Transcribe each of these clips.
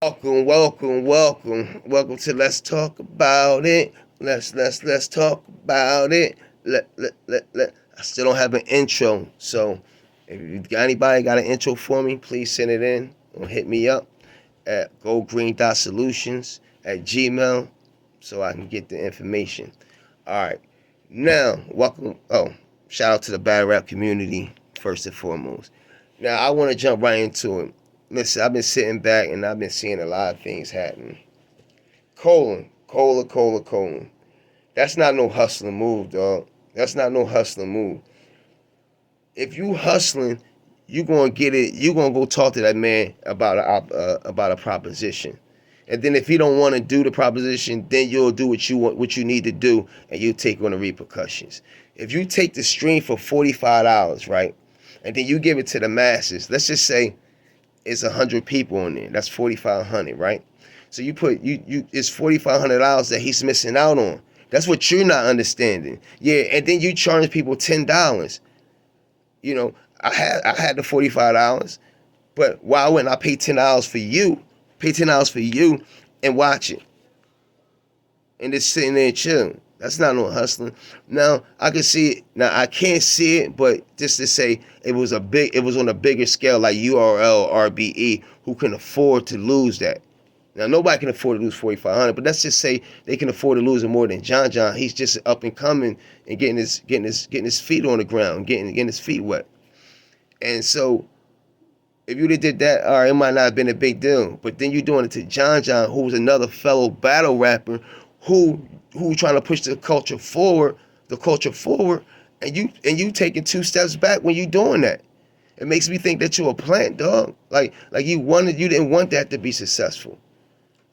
Welcome to Let's Talk About It. Let's talk about it. Let. I still don't have an intro, so if you got anybody got an intro for me, please send it in or hit me up at goldgreen.solutions at gmail so I can get the information. All right, now welcome. Oh, shout out to the bad rap community first and foremost. Now I want to jump right into it. Listen, I've been sitting back and I've been seeing a lot of things happen. Colon. That's not no hustling move, dog. That's not no hustling move. If you hustling, you gonna get it. You gonna go talk to that man about a proposition, and then if he don't want to do the proposition, then you'll do what you need to do, and you take on the repercussions. If you take the stream for $45, right, and then you give it to the masses, let's just say it's 100 people in there. That's 4,500, right? So you put you it's $4,500 that he's missing out on. That's what you're not understanding. Yeah, and then you charge people $10. You know, I had the $45, but why wouldn't I pay $10 for you? Pay $10 for you and watch it and just sitting there and chilling. That's not no hustling. Now I can see it. Now I can't see it, but just to say it was on a bigger scale like URL, RBE, who can afford to lose that. Now nobody can afford to lose 4,500, but let's just say they can afford to lose it more than John John. He's just up and coming and getting his feet on the ground, getting his feet wet. And so if you'd have did that, all right, it might not have been a big deal. But then you're doing it to John John, who was another fellow battle rapper, who trying to push the culture forward, and you taking two steps back when you doing that. It makes me think that you're a plant, dog. Like you didn't want that to be successful,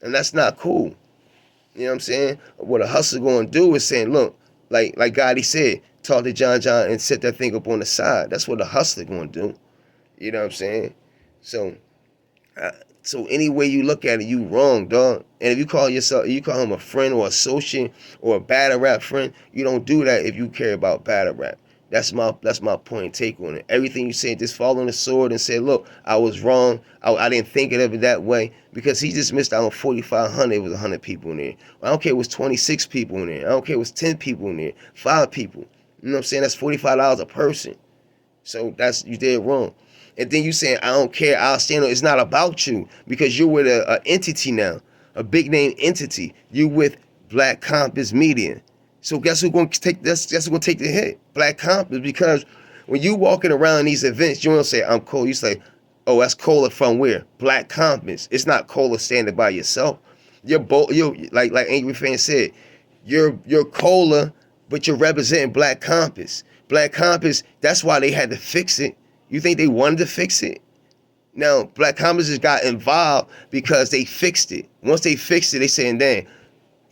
and that's not cool. You know what I'm saying? What a hustler gonna do is saying, look, like Gotti said, talk to John John and set that thing up on the side. That's what a hustler gonna do. You know what I'm saying? So, uh, so any way you look at it, you wrong, dog. And if you call him a friend or associate or a battle rap friend, you don't do that if you care about battle rap. That's my point and take on it. Everything you said, just fall on the sword and say, look, I was wrong. I didn't think of it that way because he just missed out on 4,500. It was 100 people in there. I don't care. It was 26 people in there. I don't care. It was 10 people in there. 5 people. You know what I'm saying? That's $45 a person. So you did wrong. And then you saying, I don't care, I'll stand on. It's not about you because you're with a entity now, a big name entity. You with Black Compass Media. So guess who's gonna take this? Guess who's gonna take the hit? Black Compass, because when you walking around these events, you don't say I'm Cole. You say, oh, that's Cola from where? Black Compass. It's not Cola standing by yourself. You're both. You like Angry Fan said, you're Cola, but you're representing Black Compass. Black Compass. That's why they had to fix it. You think they wanted to fix it? Now, Black Compass just got involved because they fixed it. Once they fixed it, they saying, "Damn,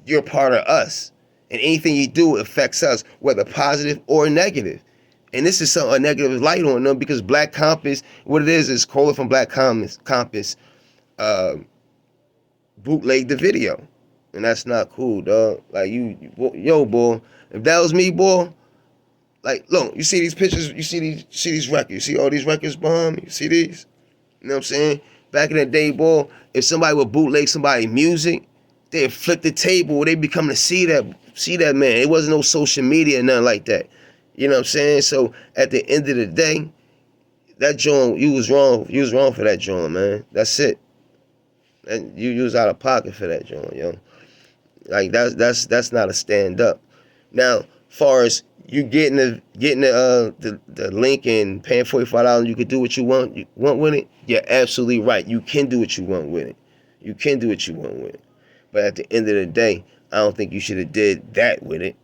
you're part of us, and anything you do affects us, whether positive or negative." And this is a negative light on them because Black Compass, what it is Cola from Black Compass, uh, bootleg the video, and that's not cool, dog. Like yo, boy, if that was me, boy. Like, look, you see these pictures, you see these records, you see all these records behind me, you see these? You know what I'm saying? Back in the day, boy, if somebody would bootleg somebody's music, they'd flip the table, they be coming to see that man. It wasn't no social media, nothing like that. You know what I'm saying? So at the end of the day, that joint, you was wrong. You was wrong for that joint, man. That's it. And you was out of pocket for that joint, yo. Like that's not a stand up. Now, far as you getting the link and paying $45, you could do what you want with it. You're absolutely right. You can do what you want with it. You can do what you want with it. But at the end of the day, I don't think you should have did that with it.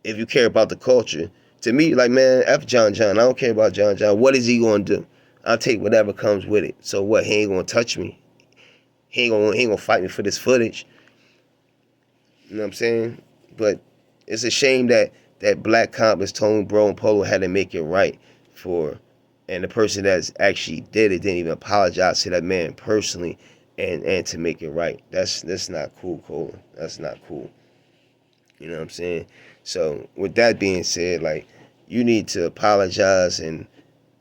If you care about the culture, to me, like, man, F John John. I don't care about John John. What is he gonna do? I'll take whatever comes with it. So what? He ain't gonna touch me. He ain't gonna fight me for this footage. You know what I'm saying? But it's a shame that Black Compass, Tone, Bro, and Polo had to make it right for, and the person that's actually did it didn't even apologize to that man personally, and to make it right. That's not cool, Cole. That's not cool. You know what I'm saying? So with that being said, like, you need to apologize, and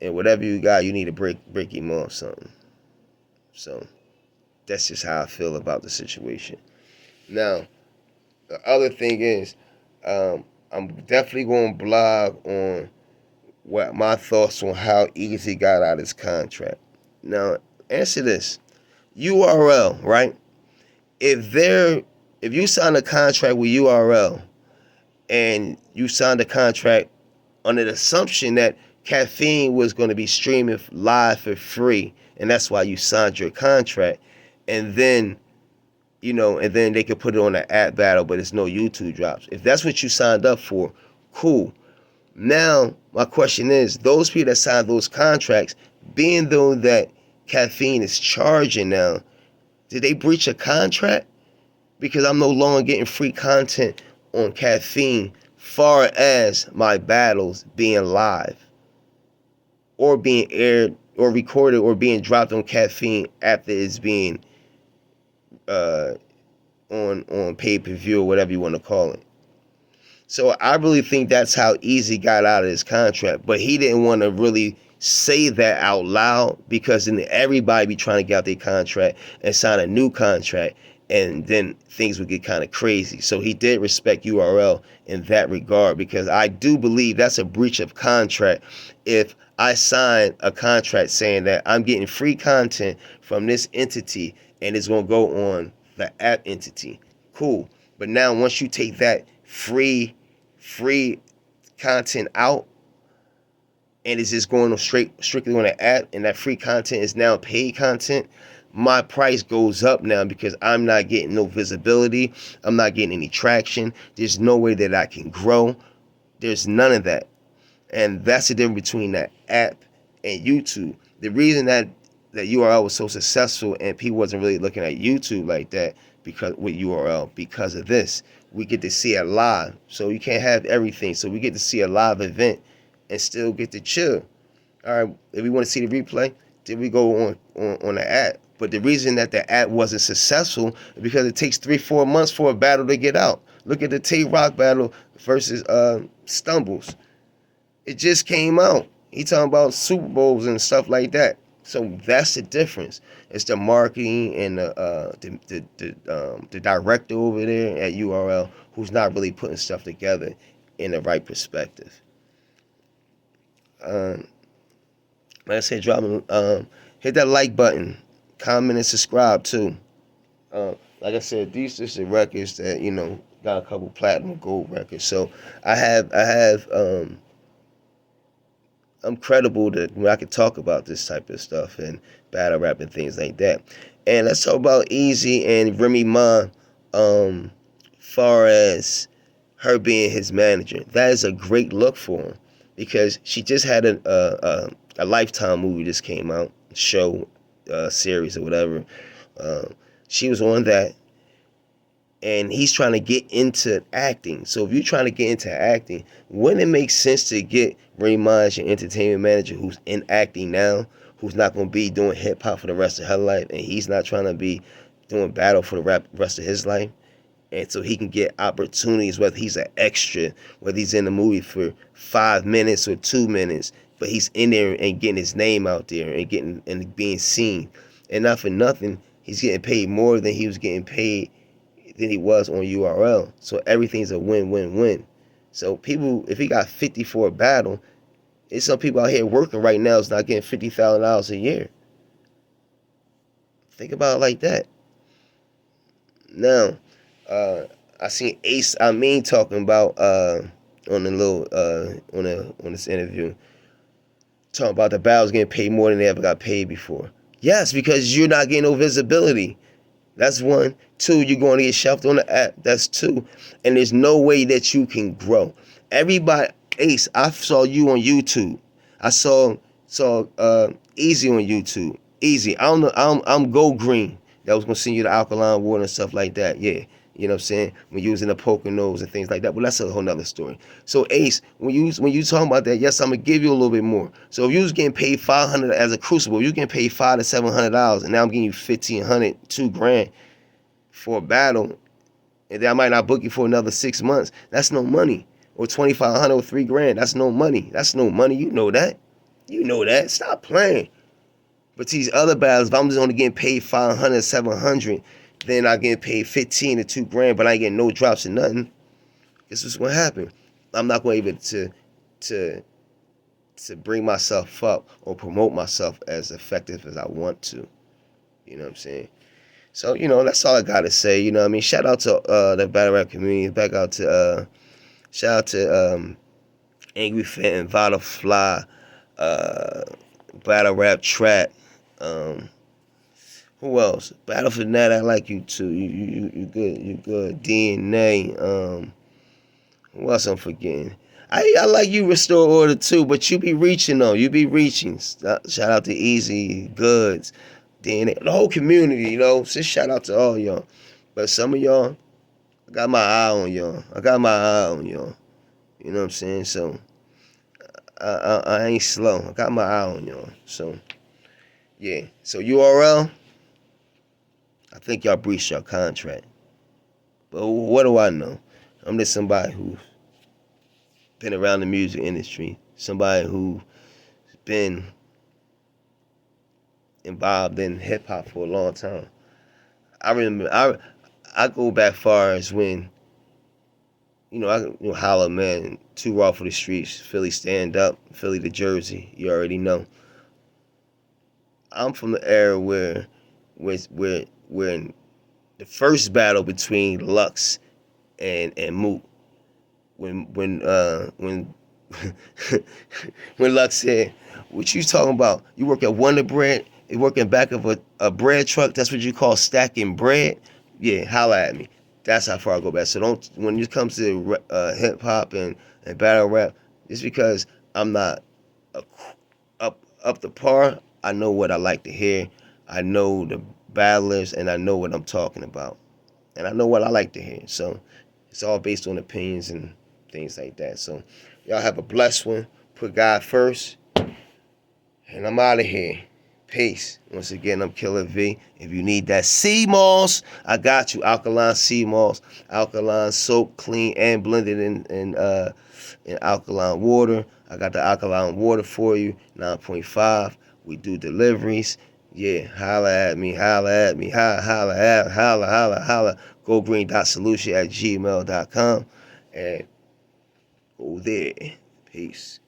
whatever you got, you need to break him off something. So That's just how I feel about the situation. Now, the other thing is, I'm definitely going to blog on what my thoughts on how Easy got out of his contract. Now, answer this: URL, right? If they're if you sign a contract with URL and you signed a contract under the assumption that Caffeine was going to be streaming live for free, and that's why you signed your contract, and then and then they could put it on the app battle, but it's no YouTube drops. If that's what you signed up for, cool. Now, my question is, those people that signed those contracts, being though that Caffeine is charging now, did they breach a contract? Because I'm no longer getting free content on Caffeine, far as my battles being live or being aired or recorded or being dropped on Caffeine after it's being uh, on pay-per-view or whatever you want to call it. So I really think that's how Easy got out of his contract. But he didn't want to really say that out loud because then everybody be trying to get out their contract and sign a new contract, and then things would get kind of crazy. So he did respect URL in that regard, because I do believe that's a breach of contract if I sign a contract saying that I'm getting free content from this entity and it's going to go on the app entity. Cool. But now once you take that free content out and it's just going on strictly on the app, and that free content is now paid content, my price goes up now because I'm not getting no visibility. I'm not getting any traction. There's no way that I can grow. There's none of that. And that's the difference between that app and YouTube. The reason that URL was so successful and people wasn't really looking at YouTube like that because with URL, because of this. We get to see it live. So you can't have everything. So we get to see a live event and still get to chill. All right, if we want to see the replay, then we go on the app. But the reason that the app wasn't successful is because it takes 3-4 months for a battle to get out. Look at the Tay-Rock battle versus Stumbles. It just came out. He talking about Super Bowls and stuff like that. So that's the difference. It's the marketing and the director over there at URL who's not really putting stuff together in the right perspective. Like I said, hit that like button, comment and subscribe too. Like I said, these are the records that got a couple platinum gold records. So I'm credible that when I can talk about this type of stuff and battle rap and things like that. And let's talk about Easy and Remy Ma, far as her being his manager. That is a great look for him because she just had a Lifetime movie just came out, show, series or whatever. She was on that. And he's trying to get into acting. So if you're trying to get into acting, wouldn't it make sense to get Ray Maj, your entertainment manager, who's in acting now, who's not going to be doing hip hop for the rest of her life, and he's not trying to be doing battle for the rest of his life, and so he can get opportunities, whether he's an extra, whether he's in the movie for 5 minutes or 2 minutes, but he's in there and getting his name out there and being seen, and not for nothing, he's getting paid more than he was getting paid than he was on URL. So everything's a win-win-win. So people, if he got 50 for a battle, there's some people out here working right now is not getting $50,000 a year. Think about it like that. Now, I seen Ace Amin talking about on the little on this interview, talking about the battles getting paid more than they ever got paid before. Yes, because you're not getting no visibility. That's one. Two, you're going to get shelved on the app. That's two. And there's no way that you can grow. Everybody, Ace, I saw you on YouTube. I saw Easy on YouTube. Easy. I don't know. I'm Go Green. That was gonna send you the alkaline water and stuff like that. Yeah. You know what I'm saying? When using the Poconos and things like that. But that's a whole nother story. So Ace, when you talking about that, yes, I'm gonna give you a little bit more. So if you was getting paid $500 as a crucible, you getting paid $500 to $700, and now I'm getting you $1,500, $2,000 for a battle, and then I might not book you for another 6 months. That's no money. Or $2,500 or $3,000. That's no money. That's no money. You know that. You know that. Stop playing. But these other battles, if I'm just only getting paid 500, 700, then I get paid 15 to 2 grand, but I ain't getting no drops or nothing. Guess what's gonna happen? I'm not gonna be able to bring myself up or promote myself as effective as I want to. You know what I'm saying? So, that's all I gotta say. You know what I mean? Shout out to the battle rap community. Back out to shout out to Angry Fenton, Vada Fly, uh, Battle Rap Trap. Um, who else? Battle for Net, I like you too. You good. You good. DNA. Who else I'm forgetting? I like you, Restore Order too, but you be reaching though. You be reaching. Shout out to Easy Goods, DNA, the whole community. Just shout out to all y'all. But some of y'all, I got my eye on y'all. I got my eye on y'all. You know what I'm saying? So I ain't slow. I got my eye on y'all. So yeah. So URL, I think y'all breached your contract. But what do I know? I'm just somebody who's been around the music industry. Somebody who's been involved in hip hop for a long time. I remember I go back far as when Holla Man, Too Raw for the Streets, Philly Stand Up, Philly to Jersey. You already know. I'm from the era where when the first battle between Lux and Moot, when when Lux said, "What you talking about? You work at Wonder Bread? You work in back of a bread truck? That's what you call stacking bread? Yeah, holla at me." That's how far I go back. So don't, when it comes to hip hop and battle rap, just because I'm not a, up to par, I know what I like to hear. I know the battlers, and I know what I'm talking about, and I know what I like to hear. So it's all based on opinions and things like that. So y'all have a blessed one. Put God first, and I'm out of here. Peace. Once again, I'm Killer V. If you need that sea moss, I got you. Alkaline sea moss, alkaline soap, clean and blended in alkaline water. I got the alkaline water for you, 9.5. We do deliveries. Yeah, holla at me, holla at me, holla. GoGreen.solution@gmail.com, and go there. Peace.